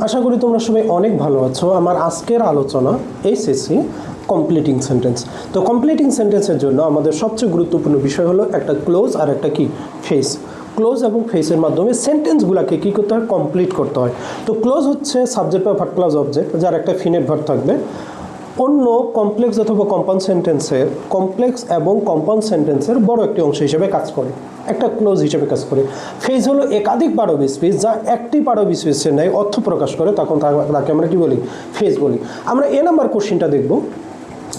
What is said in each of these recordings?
আশা করি তোমরা সবাই অনেক ভালো আছো। আমার আজকের আলোচনা এসএসসি কমপ্লিটিং সেন্টেন্স। তো কমপ্লিটিং সেন্টেন্সের জন্য আমাদের সবচেয়ে গুরুত্বপূর্ণ বিষয় হলো একটা ক্লোজ আর একটা কি ফেস। ক্লোজ এবং ফেসের মাধ্যমে সেন্টেন্সগুলোকে কী করতে হয়, কমপ্লিট করতে হয়। তো ক্লোজ হচ্ছে সাবজেক্ট বা ভার্ব প্লাস অবজেক্ট, যার একটা ফিনেট ভার্ব থাকবে। অন্য কমপ্লেক্স অথবা কম্পাউন্ড সেন্টেন্সের কমপ্লেক্স এবং কম্পাউন্ড সেন্টেন্সের বড় একটি অংশ হিসেবে কাজ করে, একটা ক্লোজ হিসেবে কাজ করে। ফেজ হলো একাধিক পারব স্পেস, যা একটি পারব স্পেসের ন্যায় অর্থ প্রকাশ করে, তখন তাকে আমরা কি বলি, ফেজ বলি। আমরা এ নাম্বার কোশ্চিনটা দেখব,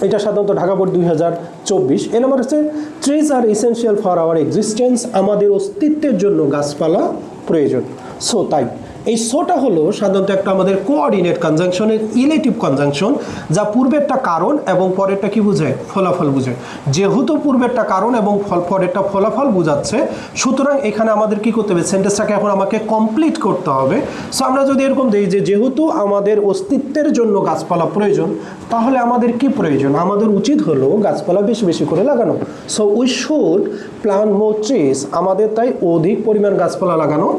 এটা সাধারণত ঢাকা বোর্ড 2024। এ নাম্বার হচ্ছে trees are essential for our existence, আমাদের অস্তিত্বের জন্য গাছপালা প্রয়োজন। সো তাই এই সোটা হলো সাধারণত একটা আমাদের কোঅর্ডিনেট কনজাংশনের ইলেটিভ কনজাংশন, যা পূর্বেরটা কারণ এবং পরেরটা কি বোঝায়, ফলাফল বোঝায়। যেহেতু পূর্বেরটা কারণ এবং পরেরটা ফলাফল বোঝাচ্ছে, সুতরাং এখানে আমাদের কি করতে হবে, সেন্টেন্সটাকে এখন আমাকে কমপ্লিট করতে হবে। সো আমরা যদি এরকম দিই যে যেহেতু আমাদের অস্তিত্বের জন্য গাছপালা প্রয়োজন, তাহলে আমাদের কি প্রয়োজন, আমাদের উচিত হলো গাছপালা বেশি বেশি করে লাগানো। So we should plant more trees, আমাদের তাই অধিক পরিমাণ গাছপালা লাগানো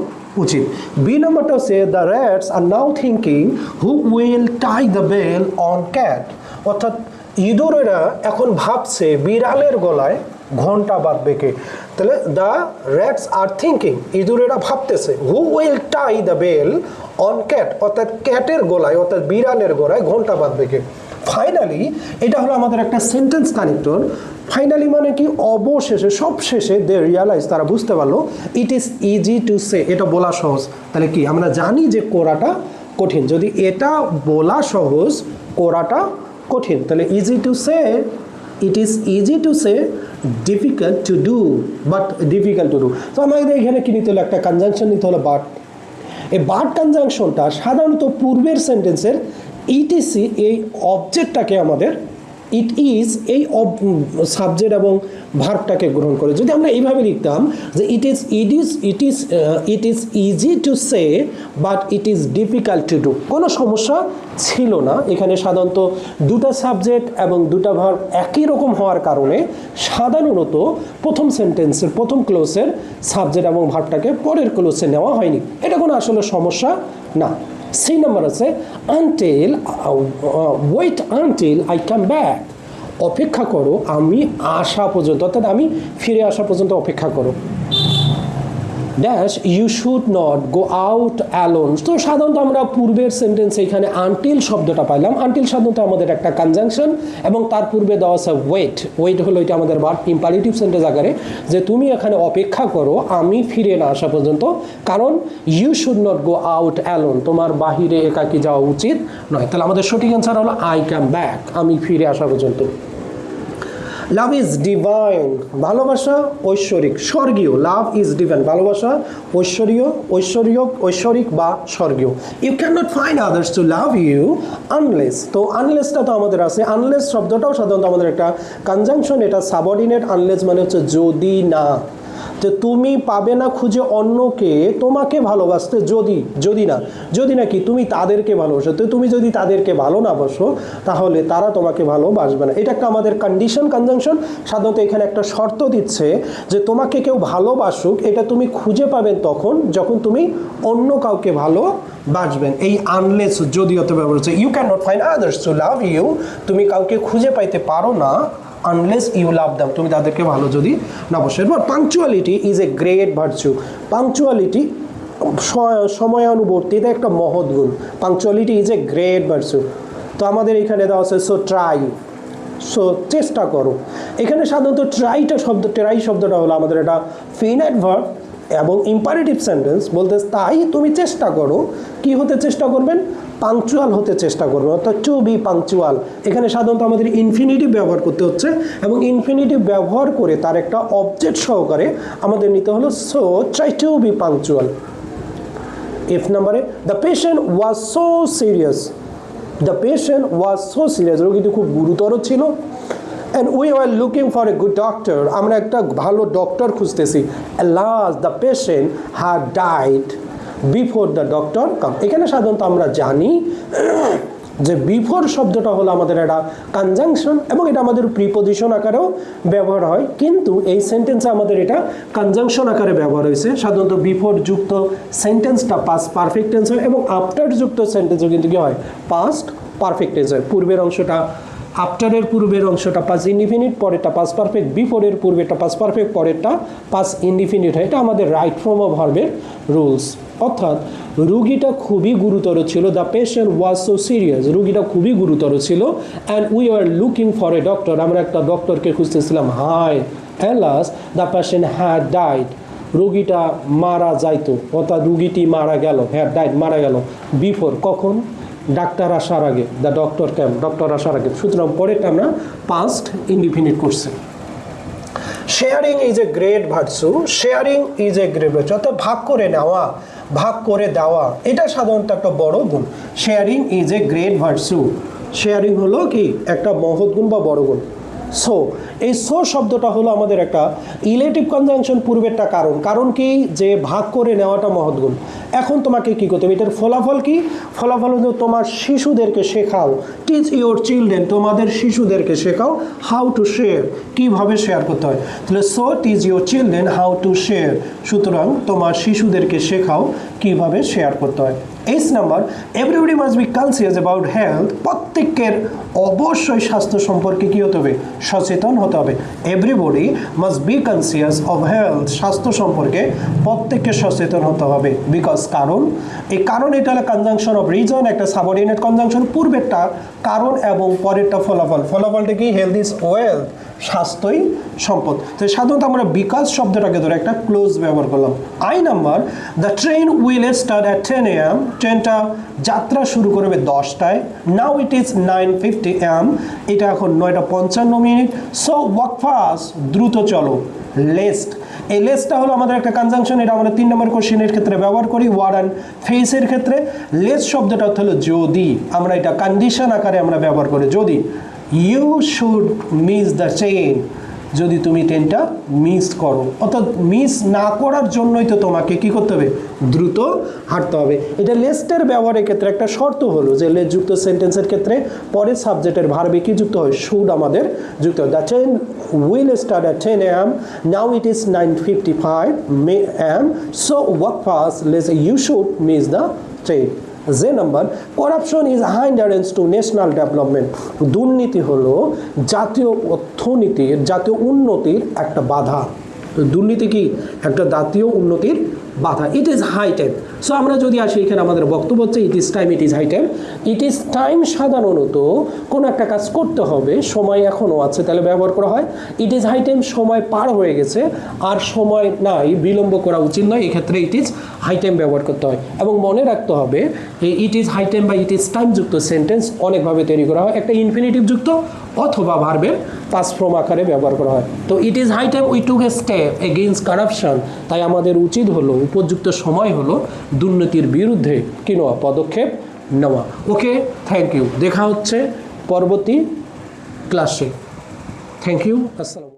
উচিত। বি নাম্বারটা হচ্ছে the rats are now thinking who will tie the bell on cat, অর্থাৎ ইঁদুরেরা এখন ভাবছে বিড়ালের গলায় ঘন্টা বাঁধবে কে। তাহলে দ্য র্যাটস আর থিঙ্কিং, ইঁদুরেরা ভাবতেছে, who will tie the bell on cat, অর্থাৎ ক্যাটের গলায় অর্থাৎ বিড়ালের গলায় ঘন্টা বাঁধবে কে। ফাইনালি এটা হলো আমাদের একটা সেন্টেন্স কানেক্টর। ফাইনালি মানে কি, অবশেষে সবশেষে দে রিয়ালাইজ, তারা বুঝতে পারলো, it is easy to say, এটা বলা সহজ। তাহলে কি, আমরা জানি যে করাটা কঠিন, যদি এটা বলা সহজ করাটা কঠিন, তাহলে easy to say, it is easy to say, difficult to do, but difficult to do. তো আমাদের এখানে কি নিতে হলো, একটা কনজাংশন নিতে হলো বাট। এই বাট কনজাংশনটা সাধারণত পূর্বের সেন্টেন্সের ইটিসি এই অবজেক্টটাকে আমাদের, ইট ইজ এই সাবজেক্ট এবং ভার্বটাকে গ্রহণ করে। যদি আমরা এইভাবে লিখতাম যে it is easy to say but it is difficult to do, কোনো সমস্যা ছিল না। এখানে সাধারণত দুটা সাবজেক্ট এবং দুটা ভার্ব একই রকম হওয়ার কারণে সাধারণত প্রথম সেন্টেন্সের প্রথম ক্লোজের সাবজেক্ট এবং ভার্বটাকে পরের ক্লোজে নেওয়া হয়নি, এটা কোনো আসলে সমস্যা না। সি নাম্বার আছে until, wait until I come back, অপেক্ষা করো আমি আসা পর্যন্ত, অর্থাৎ আমি ফিরে আসা পর্যন্ত অপেক্ষা করো। Dash you should not go out alone. তো সাধারণত আমরা পূর্বের সেন্টেন্সে এখানে আনটিল শব্দটা পাইলাম। আনটিল সাধারণত আমাদের একটা কনজাংশন এবং তার পূর্বে দেওয়া আছে ওয়েট। ওয়েট হলো এটা আমাদের ভার্ব ইম্পারেটিভ সেন্টেন্স আকারে, যে তুমি এখানে অপেক্ষা করো আমি ফিরে না আসা পর্যন্ত, কারণ you should not go out alone, তোমার বাহিরে একাকী যাওয়া উচিত নয়। তাহলে আমাদের সঠিক অ্যান্সার হলো আই কাম ব্যাক, আমি ফিরে আসা পর্যন্ত। লাভ ইজ ডিভাইন, ভালোবাসা ঐশ্বরিক স্বর্গীয়। লাভ ইজ ডিভাইন, ভালোবাসা ঐশ্বরিক বা স্বর্গীয়। You can not find others to love you unless. তো আনলেসটা তো আমাদের আছে, আনলেস শব্দটাও সাধারণত আমাদের একটা কনজাংশন, এটা সাবঅর্ডিনেট। আনলেস মানে হচ্ছে যদি না, যে তুমি পাবে না খুঁজে অন্যকে তোমাকে ভালোবাসতে, যদি না কি তুমি তাদেরকে ভালোবাসো। তো তুমি যদি তাদেরকে ভালো না বাসো তাহলে তারা তোমাকে ভালোবাসবে না, এটা একটা আমাদের কন্ডিশন কনজাংশন। সাধারণত এখানে একটা শর্ত দিচ্ছে যে তোমাকে কেউ ভালোবাসুক, এটা তুমি খুঁজে পাবেন তখন যখন তুমি অন্য কাউকে ভালোবাসবেন। এই আনলেস যদিওতে ব্যবহার হচ্ছে। You can not find others to love you, তুমি কাউকে খুঁজে পাইতে পারো না আনলেস ইউ লাভ দ্যাম, তুমি তাদেরকে ভালো যদি না বসে। এরপর punctuality is a great virtue. Punctuality সময়ানুবর্তিতা একটা মহৎ গুণ। Punctuality is a great virtue. তো আমাদের এখানে দেওয়া আছে সো ট্রাই, সো চেষ্টা করো। এখানে সাধারণত ট্রাই শব্দটা হলো আমাদের একটা ফিনাইট ভার্ব এবং ইম্পারেটিভ সেন্টেন্স, বলতে তাই তুমি চেষ্টা করো। কি হতে চেষ্টা করবেন, পাংচুয়াল হতে চেষ্টা করবেন, অর্থাৎ টু বি পাংচুয়াল। এখানে সাধারণত আমাদের ইনফিনিটিভ ব্যবহার করতে হচ্ছে এবং ইনফিনিটিভ ব্যবহার করে তার একটা অবজেক্ট সহকারে আমাদের নিতে হলো so try to be punctual. এফ নাম্বারে the patient was so serious, the patient was so serious, রোগীটি খুব গুরুতর ছিল। And we are looking for a good doctor, আমরা একটা ভালো ডক্টর খুঁজতেছি। Alas the patient had died before the doctor come. এখানে সাধারণত আমরা জানি যে বিফোর শব্দটা হলো আমাদের একটা কনজাংশন এবং এটা আমাদের প্রিপোজিশন আকারেও ব্যবহার হয়, কিন্তু এই সেন্টেন্সে আমাদের এটা কনজাংশন আকারে ব্যবহার হয়েছে। সাধারণত বিফোর যুক্ত সেন্টেন্সটা পাস্ট পারফেক্ট টেন্স হয় এবং আফটার যুক্ত সেন্টেন্সও কিন্তু কি হয়, পাস্ট পারফেক্ট টেন্স হয়। পূর্বের অংশটা, আফটারের পূর্বের অংশটা পাস্ট ইনডিফিনিট, পরেরটা পাস্ট পারফেক্ট, বিফোরের পূর্বেরটা পাস্ট পারফেক্ট, পরেরটা পাস্ট ইনডিফিনিট হয়। এটা আমাদের রাইট ফর্ম অফ ভার্বের রুলস। অর্থাৎ রুগীটা খুবই গুরুতর ছিল, the patient was so serious, রুগীটা খুবই গুরুতর ছিল, and we are looking for a doctor, আমরা একটা ডক্টরকে খুঁজতেছিলাম। হাই alas the patient had died, রুগীটা মারা যাইতো, অর্থাৎ রুগীটি মারা গেল, হ্যাড ডাইড মারা গেল, বিফোর কখন, ডাক্তার আসার আগে, দ্য ডক্টর ক্যাম, ডক্টর আসার আগে। সুতরাং পরেরটা আমরা পাস্ট ইনডিফিনিট করছি। Sharing is a great virtue, sharing is a great virtue, অর্থাৎ ভাগ করে নেওয়া, ভাগ করে দেওয়া, এটা সাধারণত একটা বড় গুণ। Sharing is a great virtue, sharing হলো কি একটা মহৎ গুণ বা বড় গুণ। সো এই সো শব্দটা হলো আমাদের একটা ইলেটিভ কনজাংশন, পূর্বেরটা কারণ, কারণ কি, যে ভাগ করে নেওয়াটা মহৎ গুণ। এখন তোমাকে কি করতে হবে, এটার ফলাফল কি, ফলাফল হলো তোমার শিশুদেরকে শেখাও, টিচ ইউর চিলড্রেন, তোমাদের শিশুদেরকে শেখাও হাউ টু শেয়ার, কীভাবে শেয়ার করতে হয়। তাহলে so teach your children how to share, সুতরাং তোমার শিশুদেরকে শেখাও কীভাবে শেয়ার করতে হয়। 8 number, everybody must be conscious about health, প্রত্যেকের অবশ্যই স্বাস্থ্য সম্পর্কে কী হতে হবে, সচেতন হতে হবে। Everybody must be conscious of health, স্বাস্থ্য সম্পর্কে প্রত্যেককে সচেতন হতে হবে। বিকজ কারণ, এই কারণ এটা হলো কনজাংশন অফ রিজন, একটা সাবঅর্ডিনেট কনজাংশন, পূর্বেরটা কারণ এবং পরেরটা ফলাফল, ফলাফলটা কি, হেলথ ইজ ওয়েলথ, স্বাস্থ্যই সম্পদ। তো সাধারণত আমরা বিকাশ শব্দটাকে ধরে একটা ক্লোজ ব্যবহার করলাম। I number, the train will start at 10 AM, ট্রেনটা যাত্রা শুরু করবে 10টায়। নাও ইট ইজ 9:50 AM, এটা এখন 9:55। সো ওয়াক ফাস্ট, দ্রুত চলো। লেস্ট, এই লেসটা হলো আমাদের একটা কনজাংশন, এটা আমরা 3 নম্বর কোশ্চেনের ক্ষেত্রে ব্যবহার করি, ওয়ার্ড অ্যান্ড ফেসের ক্ষেত্রে। লেস শব্দটা হলো যদি, আমরা এটা কন্ডিশন আকারে আমরা ব্যবহার করি। যদি you should miss the train, যদি তুমি ট্রেনটা মিস করো, অর্থাৎ মিস না করার জন্যই তো তোমাকে কি করতে হবে, দ্রুত হাঁটতে হবে। এটা লেস্টের ব্যবহারের ক্ষেত্রে একটা শর্ত হলো যে লেস যুক্ত সেন্টেন্সের ক্ষেত্রে পরের সাবজেক্টের ভার্বে কি যুক্ত হয়, শুড আমাদের যুক্ত হয়। The train will start at 10 AM, now it is 9:55 AM, so walk fast less you should miss the train. যে number, corruption is hindrance to national development, দুর্নীতি হলো জাতীয় অর্থনীতির, জাতীয় উন্নতির একটা বাধা। তো দুর্নীতি কি, একটা জাতীয় উন্নতির বাধা। It is high time, so আমরা যদি আসি এখানে আমাদের বক্তব্য হচ্ছে it is time, it is high time. It is time সাধারণত কোনো একটা কাজ করতে হবে, সময় এখনও আছে, তাহলে ব্যবহার করা হয়। ইট ইজ হাই টাইম, সময় পার হয়ে গেছে আর সময় নাই, বিলম্ব করা উচিত নয়, এক্ষেত্রে ইট ইজ হাই টাইম ব্যবহার করতে হয়। এবং মনে রাখতে হবে এই ইট ইজ হাই টাইম বা ইট ইজ টাইম যুক্ত সেন্টেন্স অনেকভাবে তৈরি করা হয়, একটা ইনফিনিটিভ যুক্ত অথবা ভার্বের পাস্ট ফর্ম আকারে ব্যবহার করা হয়। তো it is high time we took a step against corruption, তাই আমাদের উচিত হলো, উপযুক্ত সময় হলো দুর্নীতির বিরুদ্ধে কি নেওয়া, পদক্ষেপ নেওয়া। ওকে, থ্যাংক ইউ, দেখা হচ্ছে পরবর্তী ক্লাসে। থ্যাংক ইউ, আসসালাম।